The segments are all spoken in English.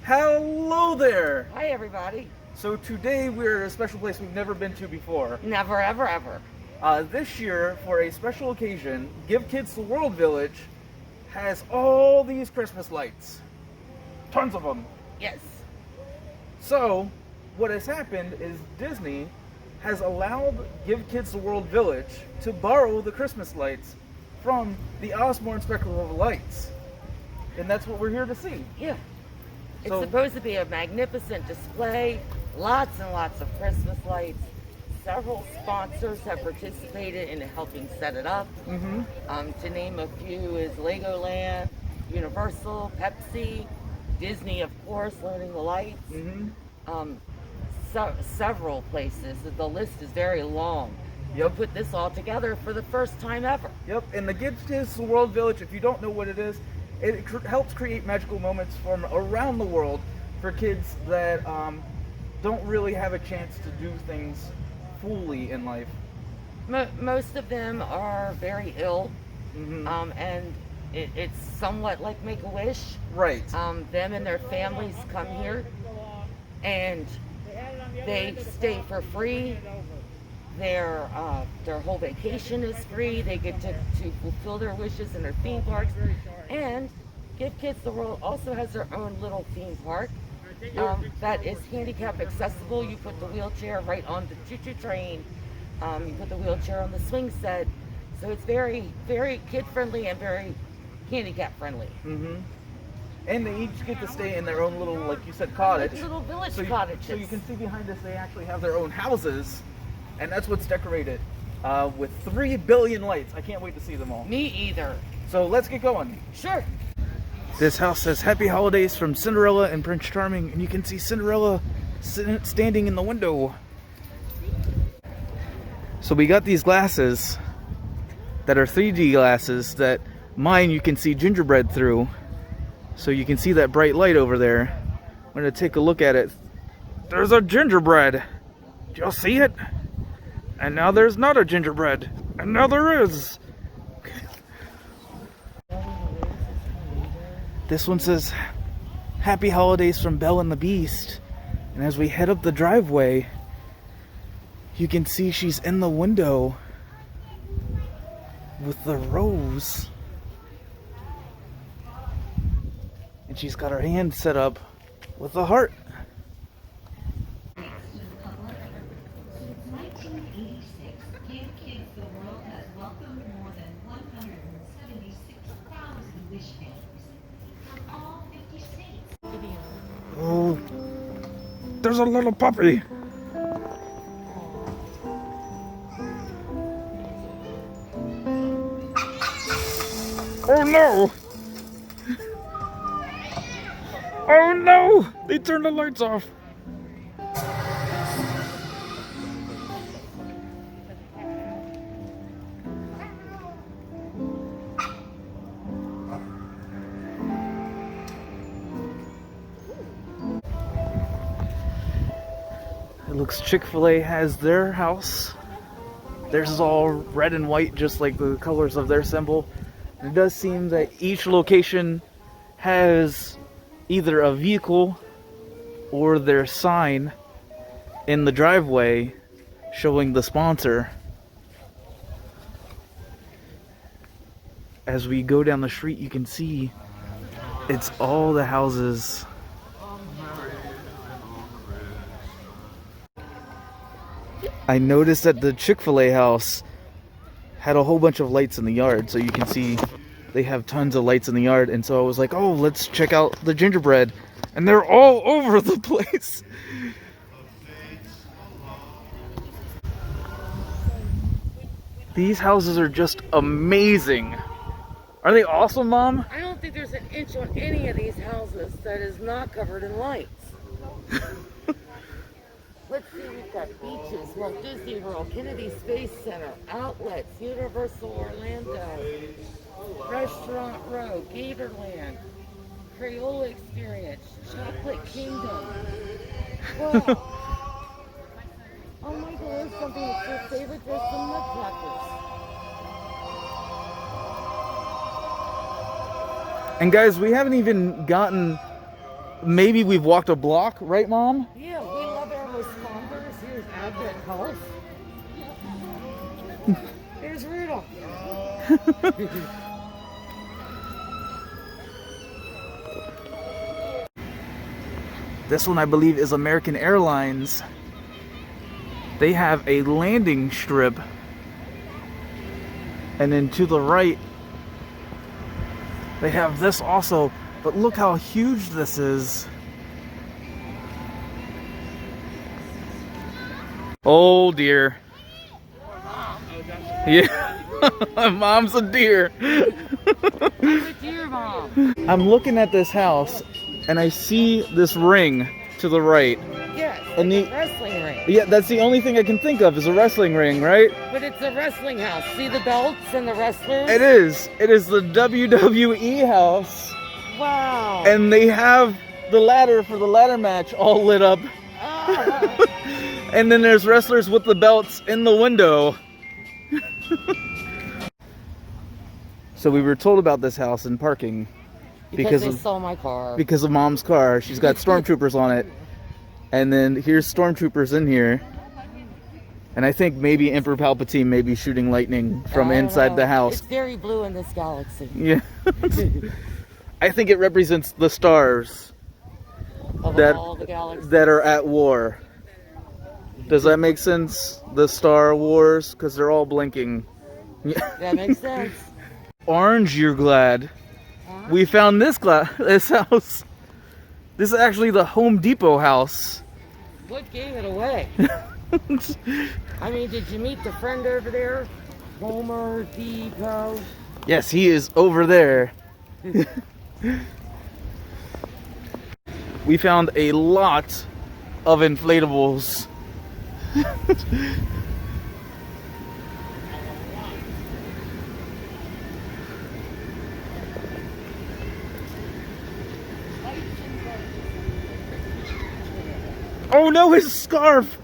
Hello there! Hi, everybody. So today we're at a special place we've never been to before. Never, ever, ever. This year, for a special occasion, Give Kids the World Village has all these Christmas lights. Tons of them. Yes. So, what has happened is Disney has allowed Give Kids the World Village to borrow the Christmas lights from the Osborne Spectacle of Lights. And that's what we're here to see. Yeah. It's So- supposed to be a magnificent display, lots and lots of Christmas lights. Several sponsors have participated in helping set it up. To name a few is Legoland, Universal, Pepsi, Disney, of course, loading the lights. Several places. The list is very long. You'll put this all together for the first time ever. Yep, and the Give Kids the World Village, if you don't know what it is, it helps create magical moments from around the world for kids that don't really have a chance to do things fully in life. Most of them are very ill, and it's somewhat like Make-A-Wish. Right. Them and their families come here, and they stay for free. Their whole vacation is free. They get to fulfill their wishes in their theme parks. And Give Kids the World also has their own little theme park that is handicap accessible. You put the wheelchair right on the choo-choo train. You put the wheelchair on the swing set. So it's very, very kid-friendly and very handicap-friendly. And they each get to stay in their own little, like you said, cottage. Like little village So cottages. you can see behind us, they actually have their own houses. And that's what's decorated with 3 billion lights. I can't wait to see them all. Me either. So let's get going. Sure. This house says Happy Holidays from Cinderella and Prince Charming, and you can see Cinderella standing in the window. So we got these glasses that are 3D glasses that mine you can see gingerbread through. So you can see that bright light over there. I'm going to take a look at it. There's a gingerbread. Do y'all see it? And now there's not a gingerbread. And now there is. This one says Happy Holidays from Belle and the Beast. And as we head up the driveway, you can see she's in the window with the rose. And she's got her hand set up with a heart. Oh, there's a little puppy. Oh no! Oh no! They turned the lights off. It looks Chick-fil-A has their house. Theirs is all red and white, just like the colors of their symbol. It does seem that each location has either a vehicle or their sign in the driveway showing the sponsor. As we go down the street, you can see it's all the houses. I noticed that the Chick-fil-A house had a whole bunch of lights in the yard, so you can see they have tons of lights in the yard, and so I was like, oh, let's check out the gingerbread, and they're all over the place. These houses are just amazing. Are they awesome, Mom? I don't think there's an inch on any of these houses that is not covered in lights. Let's see, we've got beaches, Walt Disney World, Kennedy Space Center, outlets, Universal Orlando, Restaurant Row, Gatorland, Crayola Experience, Chocolate Kingdom. Wow. Oh my God, there's something that's your favorite. There's some nutcrackers. And guys, we haven't even gotten maybe we've walked a block, right, Mom? Yeah, we love our responders. Here's Advent Health. There's Rudolph. This one, I believe, is American Airlines. They have a landing strip. And then to the right, they have this also. But look how huge this is. Oh dear. Yeah. Mom's a deer. I'm a deer mom. I'm looking at this house and I see this ring to the right. Yes, And it's a wrestling ring. Yeah, that's the only thing I can think of is a wrestling ring, right? But it's a wrestling house. See the belts and the wrestlers? It is. It is the WWE house. Wow. And they have the ladder for the ladder match all lit up. Ah. And then there's wrestlers with the belts in the window. So we were told about this house in parking because they stole my car. Because of Mom's car. She's got stormtroopers on it. And then here's stormtroopers in here. And I think maybe Emperor Palpatine may be shooting lightning from inside the house. It's very blue in this galaxy. Yeah. I think it represents the stars Of all the galaxies. that are at war. Does that make sense? The Star Wars? Because they're all blinking. That makes sense. Orange, you're glad. We found this house. This is actually the Home Depot house. What gave it away? I mean, did you meet the friend over there? Homer Depot? Yes, he is over there. We found a lot of inflatables. Oh no, his scarf!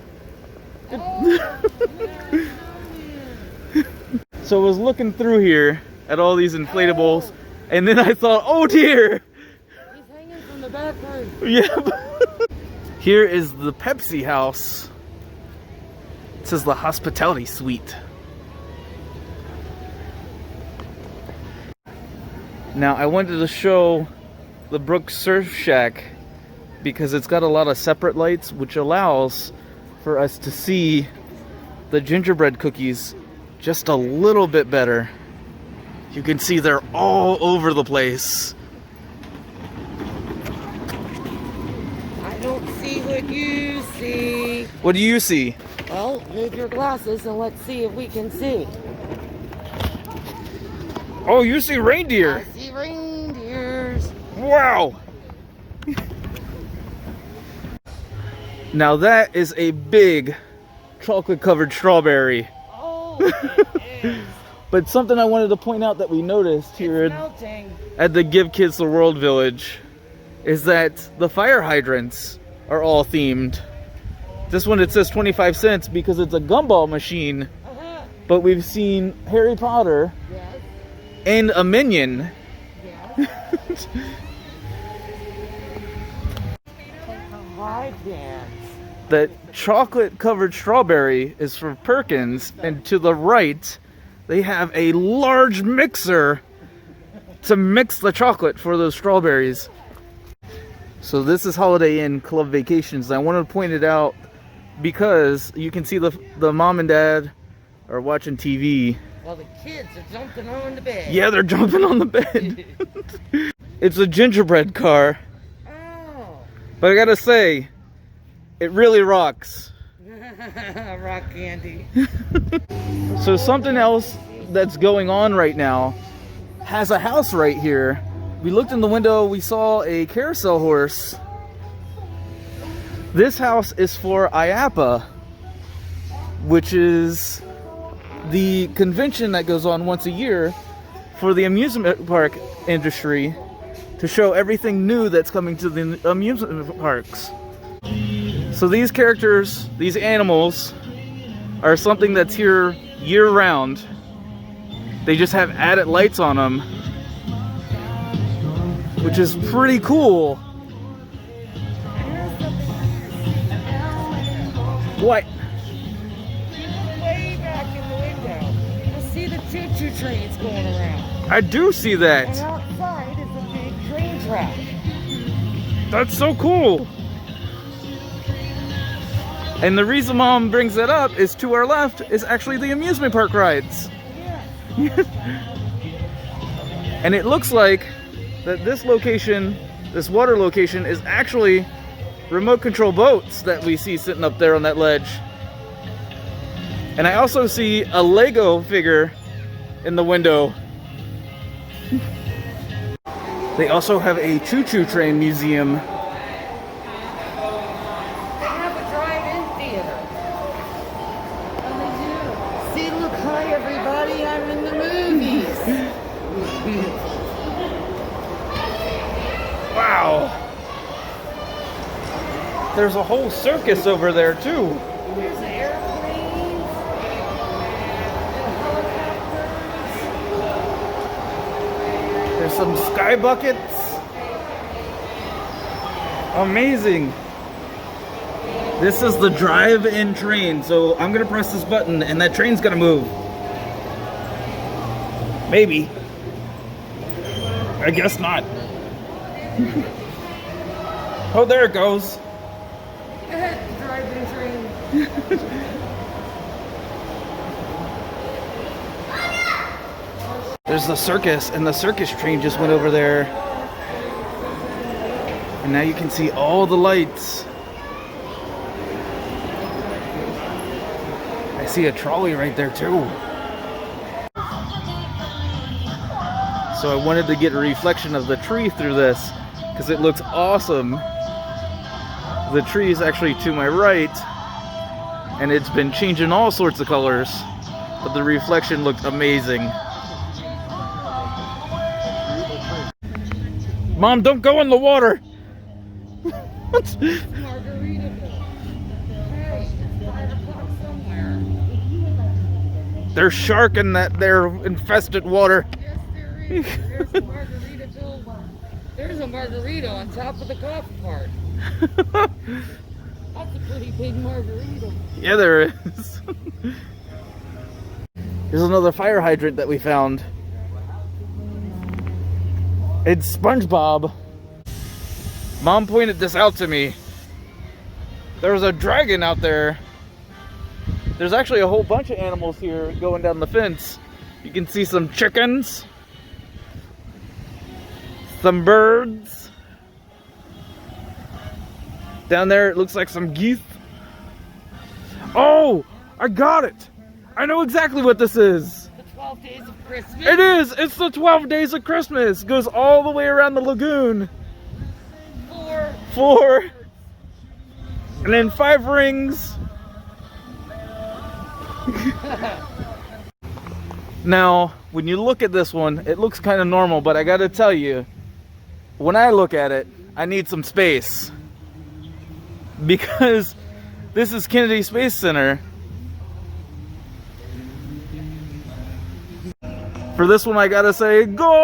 So I was looking through here at all these inflatables, and then I thought, oh dear! He's hanging from the back room. Yeah. Here is the Pepsi house. It says the hospitality suite. Now I wanted to show the Brooks Surf Shack because it's got a lot of separate lights, which allows for us to see the gingerbread cookies just a little bit better. You can see they're all over the place. I don't see what you see. What do you see? Well, move your glasses and let's see if we can see. Oh, you see reindeer. I see reindeers. Wow. Now that is a big chocolate covered strawberry. Oh, it is. But something I wanted to point out that we noticed here at the Give Kids the World Village is that the fire hydrants are all themed. This one, it says 25 cents because it's a gumball machine. But we've seen Harry Potter and a Minion. Yes. Live dance. The chocolate covered strawberry is for Perkins, and to the right they have a large mixer to mix the chocolate for those strawberries. So this is Holiday Inn Club Vacations. I wanted to point it out because you can see the mom and dad are watching TV. Well, the kids are jumping on the bed. Yeah, they're jumping on the bed. It's a gingerbread car. Oh. But I gotta say, it really rocks. Rock candy. So something else that's going on right now has a house right here. We looked in the window, we saw a carousel horse. This house is for IAPA, which is the convention that goes on once a year for the amusement park industry to show everything new that's coming to the amusement parks. So these characters, these animals, are something that's here year-round. They just have added lights on them, which is pretty cool. What? Way back in the window, you'll see the choo-choo trains going around. I do see that. And outside is a big train track. That's so cool. And the reason Mom brings that up is to our left is actually the amusement park rides. Yeah. And it looks like that this location, this water location, is actually remote control boats that we see sitting up there on that ledge. And I also see a Lego figure in the window. They also have a choo-choo train museum. They have a drive-in theater. Oh, they do. See, look, hi everybody, I'm in the movies. Wow. There's a whole circus over there too. There's airplanes and helicopters. There's some sky buckets. Amazing. This is the drive-in train, so I'm gonna press this button and that train's gonna move. Maybe. I guess not. Oh, there it goes. Drive-in train. There's the circus, and the circus train just went over there. And now you can see all the lights. I see a trolley right there too. So I wanted to get a reflection of the tree through this because it looks awesome. The tree is actually to my right and it's been changing all sorts of colors, but the reflection looked amazing. Mom, don't go in the water. Margaritaville. Hey, it's 5 o'clock somewhere. There's shark in that there infested water. Yes, there is. There's a Margaritaville. There's a margarita on top of the golf cart. That's a pretty big margarita. Yeah, there is. There's another fire hydrant that we found. It's SpongeBob. Mom pointed this out to me. There was a dragon out there. There's actually a whole bunch of animals here going down the fence. You can see some chickens, some birds. Down there it looks like some geese. Oh, I got it. I know exactly what this is. The 12 days of Christmas. It is. It's the 12 days of Christmas. It goes all the way around the lagoon. 4. And then 5 rings. Now, when you look at this one, it looks kind of normal, but I gotta tell you, when I look at it, I need some space. Because this is Kennedy Space Center. For this one, I gotta say, goal!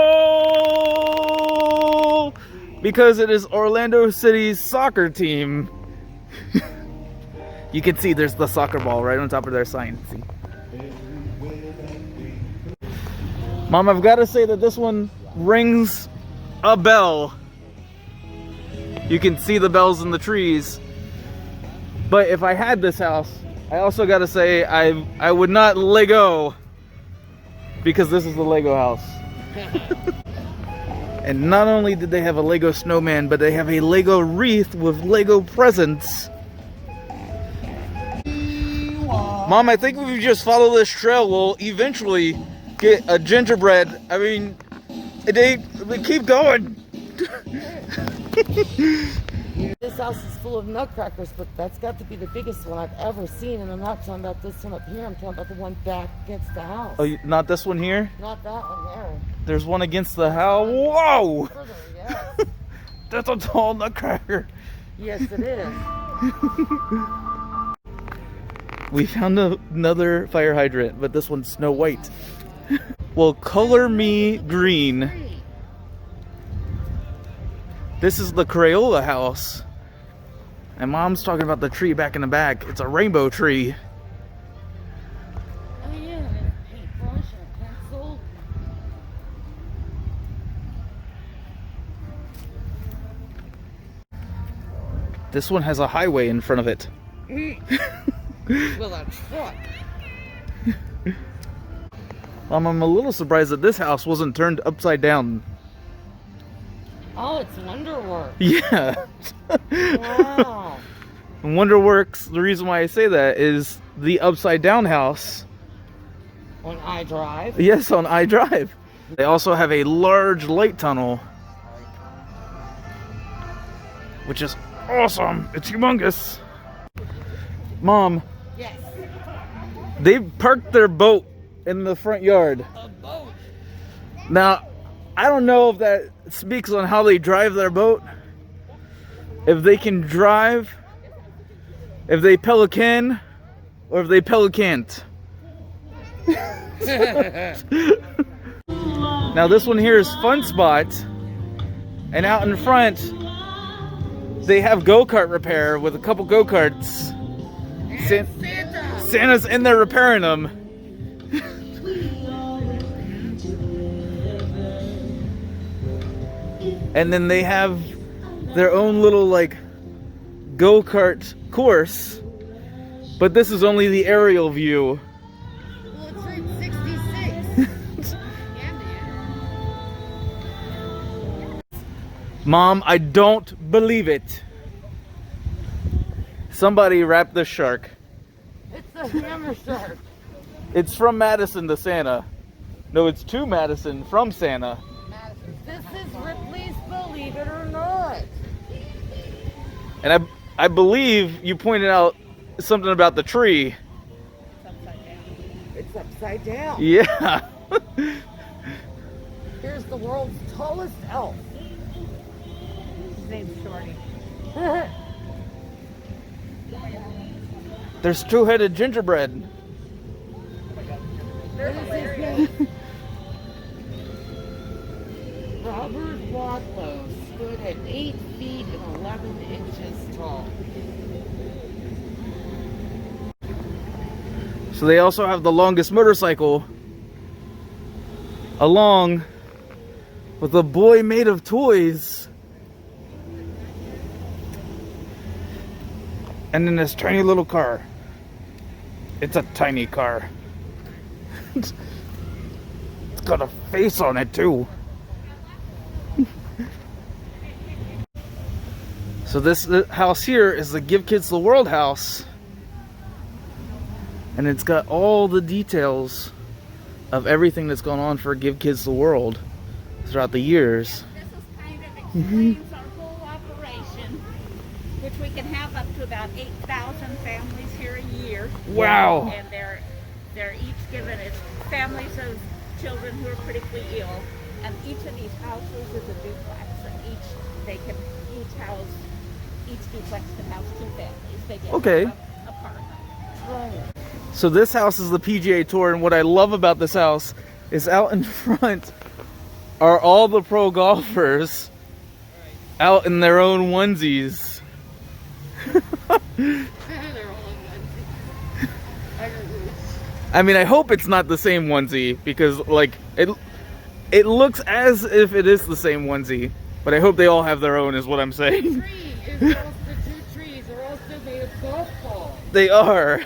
Because it is Orlando City's soccer team. You can see there's the soccer ball right on top of their sign. See? Mom, I've gotta say that this one rings a bell. You can see the bells in the trees. But if I had this house, I also gotta say I would not Lego. Because this is the Lego house. And not only did they have a Lego snowman, but they have a Lego wreath with Lego presents. Mom, I think if we just follow this trail, we'll eventually get a gingerbread. I mean, they keep going. This house is full of nutcrackers, but that's got to be the biggest one I've ever seen. And I'm not talking about this one up here. I'm talking about the one back against the house. Oh, not this one here? Not that one there. There's one against the house. Whoa! Further, yes. That's a tall nutcracker. Yes, it is. We found another fire hydrant, but this one's Snow White. Well, color me green. This is the Crayola house. And Mom's talking about the tree back in the back. It's a rainbow tree. Oh yeah, there's paintbrush and a pencil. This one has a highway in front of it. With a truck. I'm a little surprised that this house wasn't turned upside down. Oh, it's Wonderwork. Yeah. Wow. Wonderworks, the reason why I say that is the upside down house. On iDrive. Yes, on iDrive. They also have a large light tunnel, which is awesome. It's humongous. Mom. Yes. They parked their boat in the front yard. A boat. Now, I don't know if that speaks on how they drive their boat. If they can drive, if they pelican, or if they pelicant. Now this one here is Fun Spot. And out in front, they have go-kart repair with a couple go-karts. Santa's in there repairing them. And then they have their own little like go-kart course, but this is only the aerial view. Well, it's Route 66. Yeah, man. Mom, I don't believe it. Somebody wrapped the shark. It's a hammer shark. It's from Madison to Santa. No, it's to Madison from Santa. This is Ripley's Believe It or Not. And I believe you pointed out something about the tree. It's upside down. Yeah. Here's the world's tallest elf. His name's Shorty. There's two-headed gingerbread. What is his name? Robert Wadlow stood at 8 feet and 11 inches tall. So they also have the longest motorcycle, along with a boy made of toys. And then this tiny little car. It's a tiny car. It's got a face on it too. So this house here is the Give Kids the World house. And it's got all the details of everything that's gone on for Give Kids the World throughout the years. This is kind of explains our whole operation, which we can have up to about 8,000 families here a year. Wow. And they're each given as families of children who are critically ill, and each of these houses is a duplex, and each duplex can house 2 families. They get Okay. apart. So this house is the PGA Tour, and what I love about this house is out in front are all the pro golfers out in their own onesies. I mean, I hope it's not the same onesie, because like it looks as if it is the same onesie, but I hope they all have their own, is what I'm saying. The 2 trees are also made of golf balls. They are.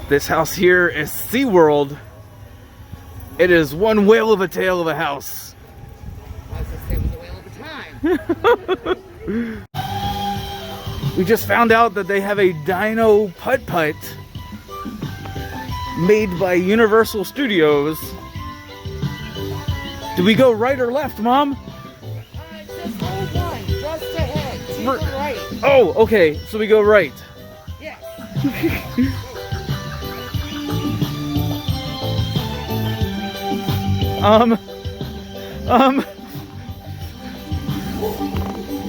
This house here is SeaWorld. It is one whale of a tail of a house. I was just saying, it was a whale of a time. We just found out that they have a Dino Putt-Putt made by Universal Studios. Do we go right or left, Mom? It says hold on, just ahead, to the right. Oh, okay, so we go right. Yes.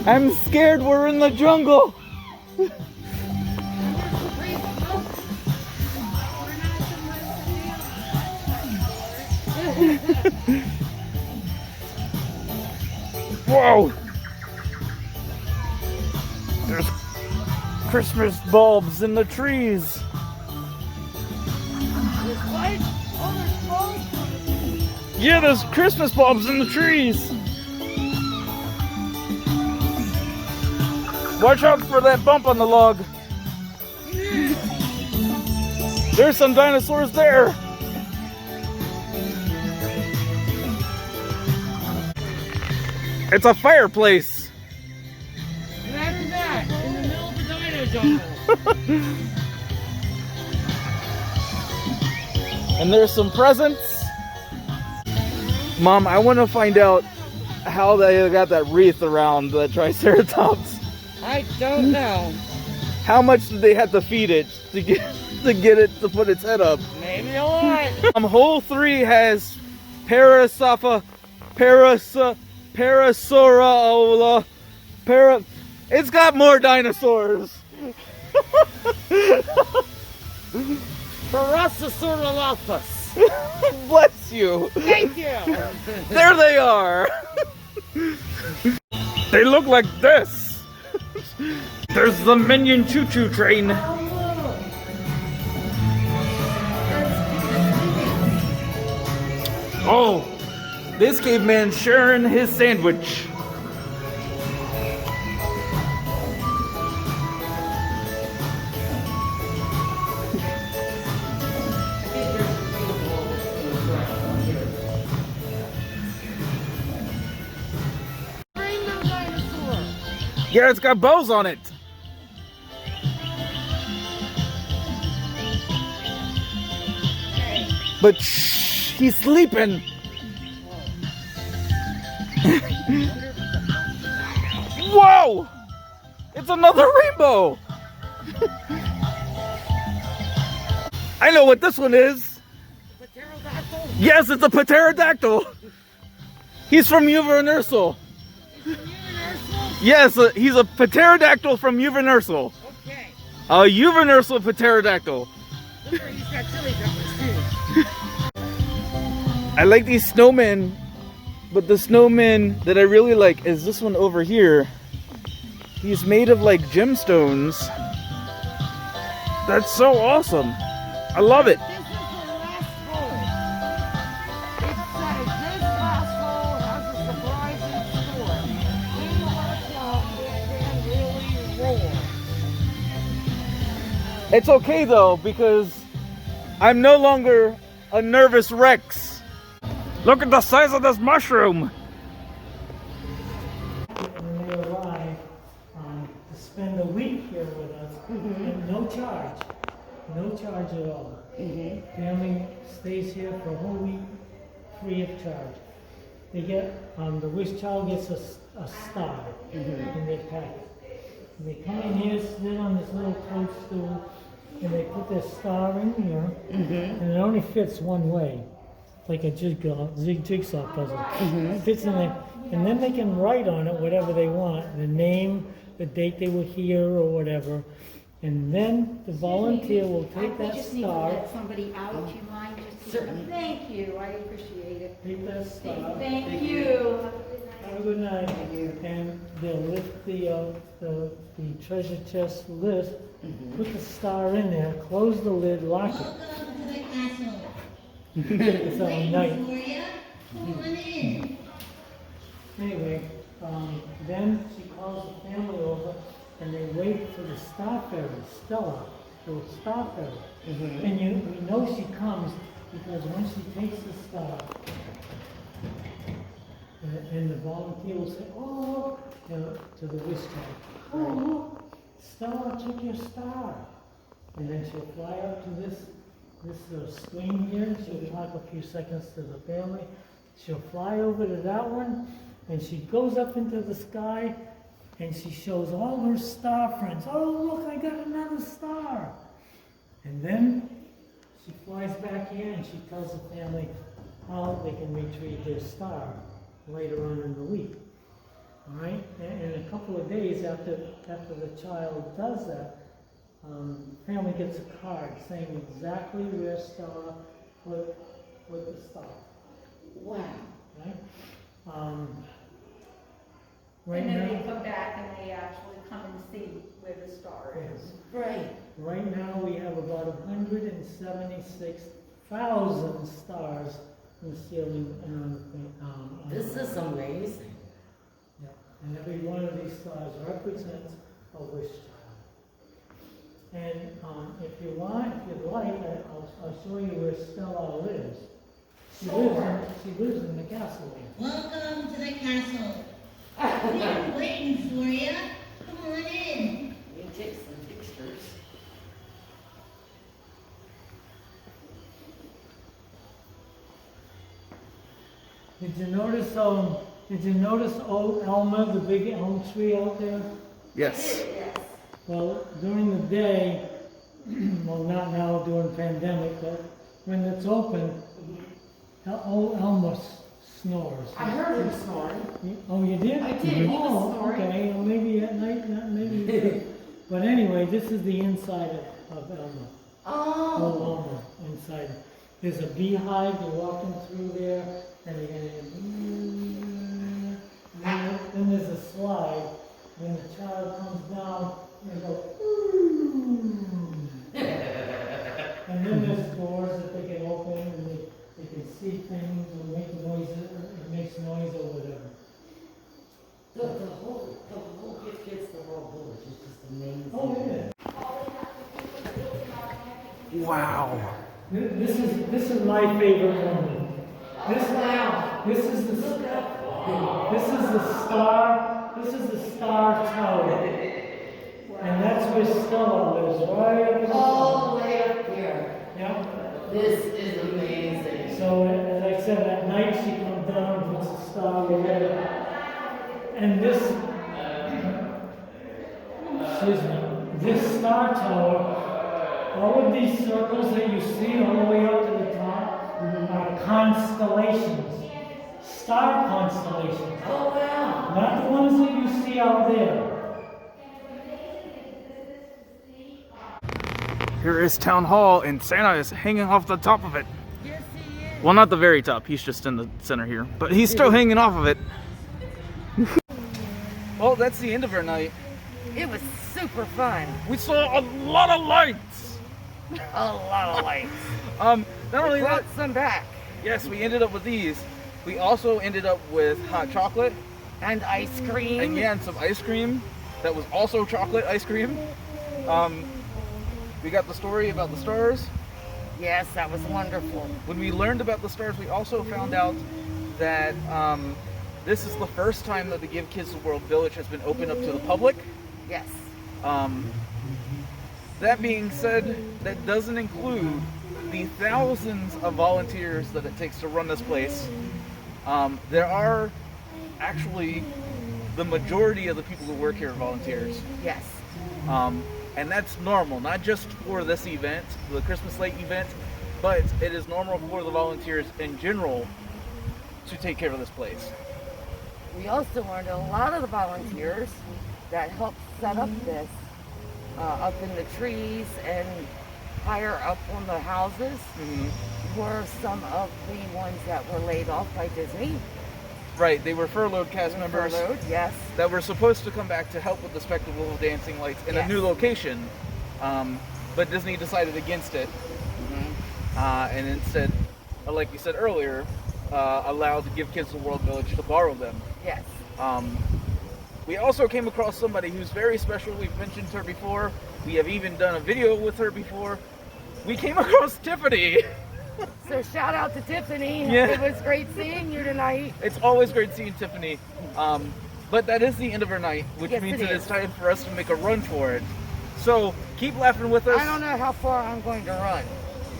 I'm scared we're in the jungle. Whoa! There's Christmas bulbs in the trees. Yeah, there's Christmas bulbs in the trees. Watch out for that bump on the log. There's some dinosaurs there. It's a fireplace. Imagine that in the middle of the dino jungle. And there's some presents. Mom, I want to find out how they got that wreath around the Triceratops. I don't know. How much did they have to feed it to get it to put its head up? Maybe a lot. Hole 3 has Parasauraola. It's got more dinosaurs. Parasaurolophus. Bless you. Thank you. There they are. They look like this. There's the Minion choo-choo train. Oh, this caveman's sharing his sandwich. Yeah, it's got bows on it. But shh, he's sleeping. Whoa! It's another rainbow. I know what this one is. Pterodactyl? Yes, it's a pterodactyl. He's from Universal. Yes, he's a pterodactyl from Universal. Okay. A Universal pterodactyl. Look where he's got chili peppers too. I like these snowmen, but the snowman that I really like is this one over here. He's made of like gemstones. That's so awesome. I love it. This is the last hole. It says this last hole has a surprise in store. You watch out, it can really roar. It's okay though, because I'm no longer a nervous Rex. Look at the size of this mushroom. When they arrive, to spend a week here with us, and no charge at all. Family stays here for a whole week, free of charge. They get, the wish child gets a star in their packet. And they come in here, sit on this little toadstool, and they put their star in here, and it only fits one way. Like a jigsaw puzzle. It fits in there, and then they can write on it whatever they want, the name, the date they were here, or whatever. And then the volunteer will take that I just need to star, let somebody out. Do you mind just Certainly. Thank you. I appreciate it. take that star. Thank you. Have a good night. And they'll lift the treasure chest lid, put the star in there, close the lid, lock it. It's all night. Anyway, then she calls the family over, and they wait for the star fairy, Stella, the star fairy. And we know she comes because when she takes the star, and the volunteer will say, "Oh, look," to the wish child, "Oh, look, Stella took your star." And then she'll fly up to this screen here. She'll talk a few seconds to the family. She'll fly over to that one, and she goes up into the sky, and she shows all her star friends. "Oh, look, I got another star." And then she flies back in, and she tells the family how they can retrieve their star later on in the week. All right? And in a couple of days after the child does that, family gets a card saying exactly where Stella put the star. Wow. Right? Right And then they now, come back and they actually come and see where the star is. Right. right now we have about 176,000 stars in the ceiling and on the This is amazing. Yeah. And every one of these stars represents a wish child. And if you'd like, I'll show you where Stella lives. She lives in the castle. Welcome to the castle. We've been waiting for you. Come on in. You take some pictures. Did you notice old Elma, the big elm tree out there? Yes. Well, during the day, well, not now during pandemic, but when it's open, old Elma snores. I heard him snoring. Oh, you did? I did. He was Oh, snoring. okay. Well, maybe at night, maybe you did. But anyway, this is the inside of Elma. Oh. Old Elma inside. There's a beehive. You're walking through there, and you're gonna. Then there's a slide. When the child comes down, they go. And then there's doors that they can open, and they can see things or make noises. It makes noise or whatever. The whole Give Kids the World Village is just amazing. Oh yeah. Wow. This is my favorite moment. This is the star tower, and that's where Stella lives, right up in the All top. the way up here. Yeah. This is amazing. So as I said, at night she comes down, puts the star there, and this star tower. All of these circles that you see all the way up to the top are constellations, star constellations, Oh, wow. not the ones that you see out there. Here is Town Hall, and Santa is hanging off the top of it. Yes, he is. Well, not the very top. He's just in the center here, but he's still hanging off of it. Well, that's the end of our night. It was super fun. We saw a lot of lights. A lot of lights. Not only that, Brought some back. yes, we ended up with these. We also ended up with hot chocolate, And ice cream. and yeah, and some ice cream that was also chocolate ice cream. We got the story about the stars. Yes, that was wonderful. When we learned about the stars, we also found out that this is the first time that the Give Kids the World Village has been opened up to the public. Yes. That being said, that doesn't include the thousands of volunteers that it takes to run this place. There are actually the majority of the people who work here are volunteers. Yes. And that's normal, not just for this event, the Christmas Light event, but it is normal for the volunteers in general to take care of this place. We also learned a lot of the volunteers that helped set up this up in the trees and higher up on the houses were some of the ones that were laid off by Disney. Right, they were furloughed cast members Furloughed, yes. that were supposed to come back to help with the spectacle of dancing lights in a Yes. new location, but Disney decided against it, and instead, like you said earlier, allowed the Give Kids the World Village to borrow them. Yes. We also came across somebody who's very special. We've mentioned her before. We have even done a video with her before. We came across Tiffany. So shout out to Tiffany. Yeah. It was great seeing you tonight. It's always great seeing Tiffany. But that is the end of our night, which Yes, means it that is. it's time for us to make a run for it. So keep laughing with us. I don't know how far I'm going to run.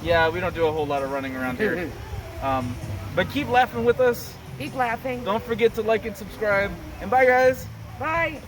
Yeah, we don't do a whole lot of running around here. But keep laughing with us. Keep laughing. Don't forget to like and subscribe. And bye, guys. Bye.